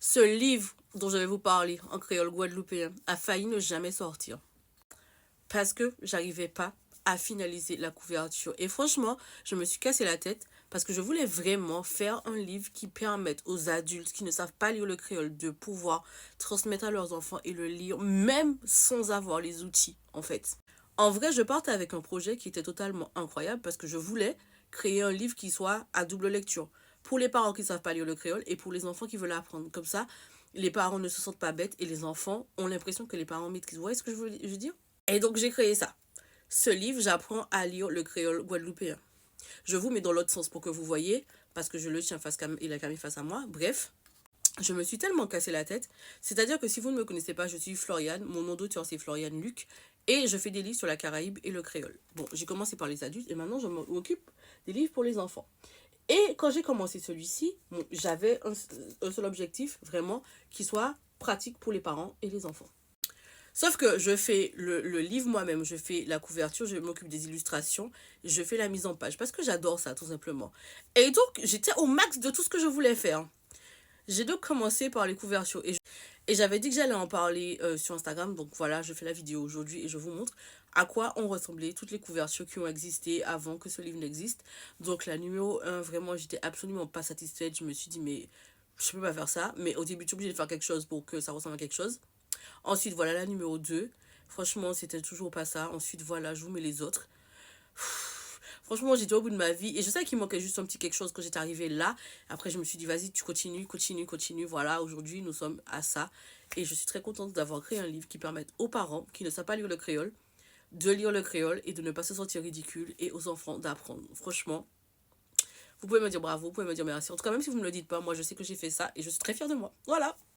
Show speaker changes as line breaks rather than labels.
Ce livre dont je vais vous parler en créole guadeloupéen a failli ne jamais sortir parce que j'arrivais pas à finaliser la couverture. Et franchement, je me suis cassé la tête parce que je voulais vraiment faire un livre qui permette aux adultes qui ne savent pas lire le créole de pouvoir transmettre à leurs enfants et le lire même sans avoir les outils en fait. En vrai, je partais avec un projet qui était totalement incroyable parce que je voulais créer un livre qui soit à double lecture. Pour les parents qui ne savent pas lire le créole et pour les enfants qui veulent apprendre. Comme ça, les parents ne se sentent pas bêtes et les enfants ont l'impression que les parents maîtrisent. Vous voyez ce que je veux dire? Et donc, j'ai créé ça. Ce livre, j'apprends à lire le créole guadeloupéen. Je vous mets dans l'autre sens pour que vous voyez, parce que je le tiens face et la caméra face à moi. Bref, je me suis tellement cassé la tête. C'est-à-dire que si vous ne me connaissez pas, je suis Floriane. Mon nom d'auteur, c'est Floriane Luc. Et je fais des livres sur la Caraïbe et le créole. Bon, j'ai commencé par les adultes et maintenant, je m'occupe des livres pour les enfants. Et quand j'ai commencé celui-ci, bon, j'avais un seul objectif, vraiment, qui soit pratique pour les parents et les enfants. Sauf que je fais le livre moi-même, je fais la couverture, je m'occupe des illustrations, je fais la mise en page, parce que j'adore ça, tout simplement. Et donc, j'étais au max de tout ce que je voulais faire. J'ai donc commencé par les couvertures et j'avais dit que j'allais en parler sur Instagram. Donc voilà, je fais la vidéo aujourd'hui et je vous montre à quoi ont ressemblé toutes les couvertures qui ont existé avant que ce livre n'existe. Donc la numéro 1, vraiment, j'étais absolument pas satisfaite. Je me suis dit, mais je peux pas faire ça. Mais au début, tu es obligé de faire quelque chose pour que ça ressemble à quelque chose. Ensuite, voilà la numéro 2. Franchement, c'était toujours pas ça. Ensuite, voilà, je vous mets les autres. Franchement, j'étais au bout de ma vie. Et je sais qu'il manquait juste un petit quelque chose quand j'étais arrivée là. Après, je me suis dit, vas-y, tu continues, continue, continue. Voilà, aujourd'hui, nous sommes à ça. Et je suis très contente d'avoir créé un livre qui permette aux parents qui ne savent pas lire le créole de lire le créole et de ne pas se sentir ridicule et aux enfants d'apprendre. Franchement, vous pouvez me dire bravo, vous pouvez me dire merci. En tout cas, même si vous ne me le dites pas, moi, je sais que j'ai fait ça et je suis très fière de moi. Voilà.